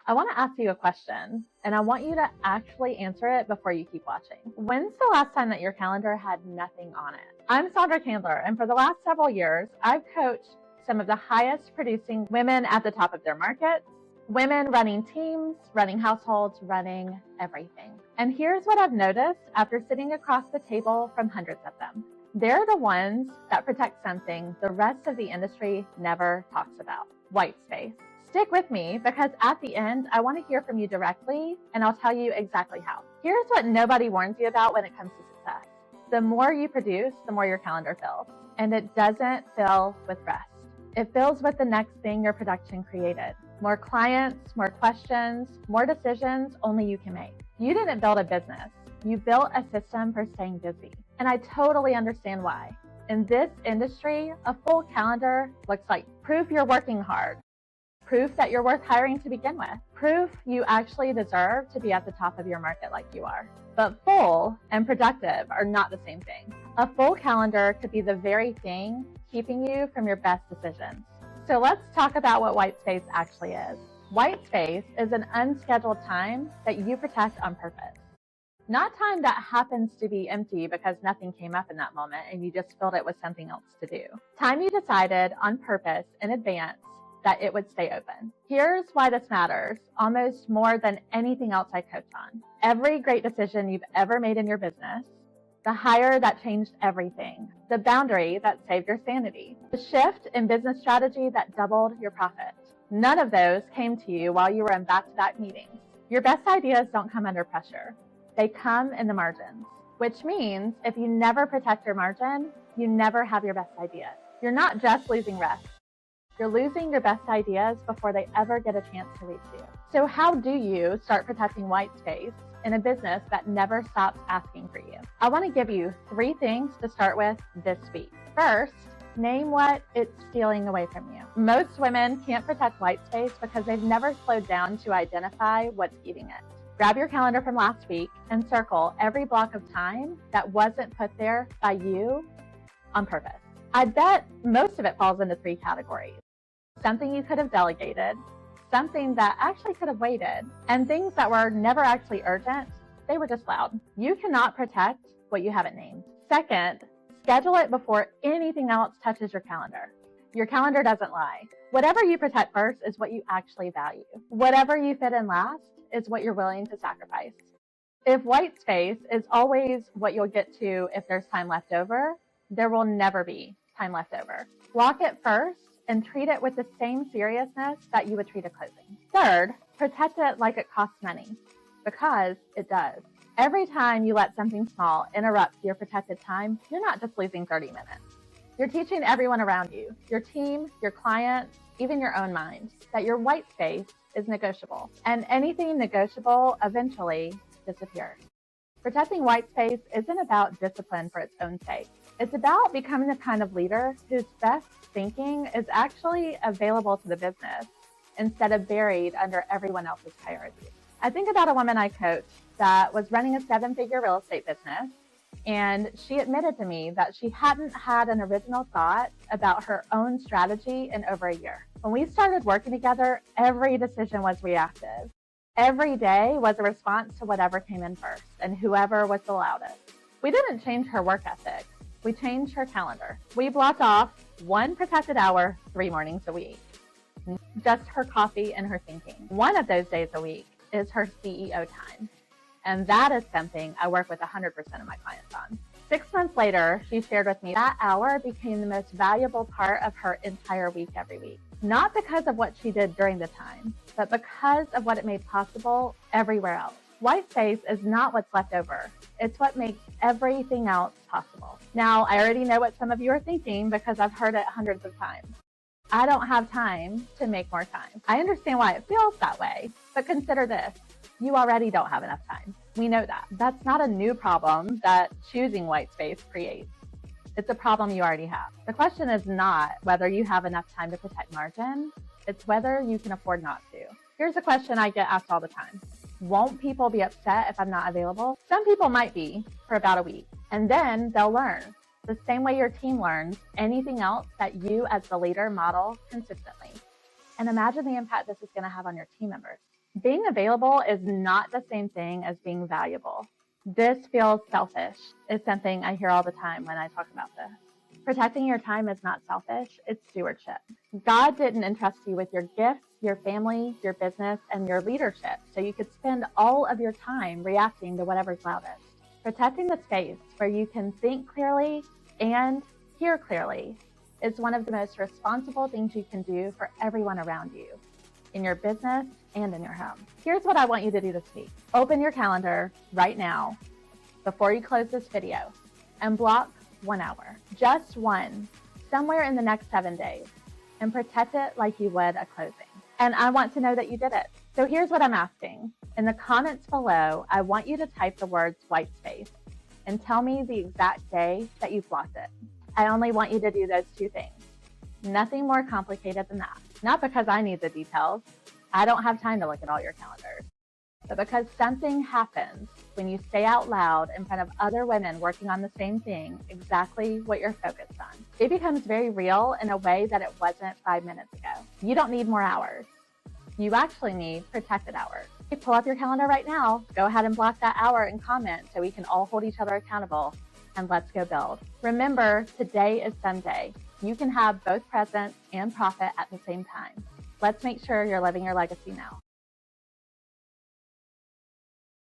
I want to ask you a question, and I want you to actually answer it before you keep watching. When's the last time that your calendar had nothing on it? I'm Sandra Candler, and for the last several years, I've coached some of the highest producing women at the top of their markets, women running teams, running households, running everything. And here's what I've noticed after sitting across the table from hundreds of them. They're the ones that protect something the rest of the industry never talks about: white space. Stick with me, because at the end, I want to hear from you directly, and I'll tell you exactly how. Here's what nobody warns you about when it comes to success. The more you produce, the more your calendar fills. And it doesn't fill with rest. It fills with the next thing your production created. More clients, more questions, more decisions only you can make. You didn't build a business. You built a system for staying busy. And I totally understand why. In this industry, a full calendar looks like proof you're working hard, proof that you're worth hiring to begin with, proof you actually deserve to be at the top of your market like you are. But full and productive are not the same thing. A full calendar could be the very thing keeping you from your best decisions. So let's talk about what white space actually is. White space is an unscheduled time that you protect on purpose. Not time that happens to be empty because nothing came up in that moment and you just filled it with something else to do. Time you decided on purpose in advance that it would stay open. Here's why this matters almost more than anything else I coach on. Every great decision you've ever made in your business, the hire that changed everything, the boundary that saved your sanity, the shift in business strategy that doubled your profit. None of those came to you while you were in back-to-back meetings. Your best ideas don't come under pressure. They come in the margins, which means if you never protect your margin, you never have your best idea. You're not just losing rest. You're losing your best ideas before they ever get a chance to reach you. So how do you start protecting white space in a business that never stops asking for you? I want to give you 3 things to start with this week. First, name what it's stealing away from you. Most women can't protect white space because they've never slowed down to identify what's eating it. Grab your calendar from last week and circle every block of time that wasn't put there by you on purpose. I bet most of it falls into 3 categories. Something you could have delegated, something that actually could have waited, and things that were never actually urgent. They were just loud. You cannot protect what you haven't named. Second, schedule it before anything else touches your calendar. Your calendar doesn't lie. Whatever you protect first is what you actually value. Whatever you fit in last is what you're willing to sacrifice. If white space is always what you'll get to if there's time left over, there will never be time left over. Block it first and treat it with the same seriousness that you would treat a closing. Third, protect it like it costs money, because it does. Every time you let something small interrupt your protected time, you're not just losing 30 minutes. You're teaching everyone around you, your team, your clients, even your own mind, that your white space is negotiable, and anything negotiable eventually disappears. Protecting white space isn't about discipline for its own sake. It's about becoming the kind of leader whose best thinking is actually available to the business instead of buried under everyone else's priorities. I think about a woman I coached that was running a 7-figure real estate business, and she admitted to me that she hadn't had an original thought about her own strategy in over a year. When we started working together, every decision was reactive. Every day was a response to whatever came in first and whoever was the loudest. We didn't change her work ethic. We changed her calendar. We blocked off 1 protected hour 3 mornings a week. Just her coffee and her thinking. One of those days a week is her CEO time. And that is something I work with 100% of my clients on. 6 months later, she shared with me that hour became the most valuable part of her entire week every week. Not because of what she did during the time, but because of what it made possible everywhere else. White space is not what's left over. It's what makes everything else possible. Now, I already know what some of you are thinking because I've heard it hundreds of times. I don't have time to make more time. I understand why it feels that way, but consider this. You already don't have enough time. We know that. That's not a new problem that choosing white space creates. It's a problem you already have. The question is not whether you have enough time to protect margin. It's whether you can afford not to. Here's a question I get asked all the time. Won't people be upset if I'm not available? Some people might be for about a week, and then they'll learn. The same way your team learns anything else that you as the leader model consistently. And imagine the impact this is going to have on your team members. Being available is not the same thing as being valuable. This feels selfish, is something I hear all the time when I talk about this. Protecting your time is not selfish, it's stewardship. God didn't entrust you with your gifts, your family, your business, and your leadership so you could spend all of your time reacting to whatever's loudest. Protecting the space where you can think clearly and hear clearly is one of the most responsible things you can do for everyone around you, in your business and in your home. Here's what I want you to do this week. Open your calendar right now before you close this video and block 1 hour, just one, somewhere in the next 7 days, and protect it like you would a closing. And I want to know that you did it. So here's what I'm asking. In the comments below, I want you to type the words white space and tell me the exact day that you blocked it. I only want you to do those 2 things. Nothing more complicated than that. Not because I need the details. I don't have time to look at all your calendars. But because something happens when you say out loud in front of other women working on the same thing, exactly what you're focused on. It becomes very real in a way that it wasn't 5 minutes ago. You don't need more hours. You actually need protected hours. Pull up your calendar right now. Go ahead and block that hour and comment so we can all hold each other accountable, and let's go build. Remember, today is Sunday. You can have both presence and profit at the same time. Let's make sure you're living your legacy now.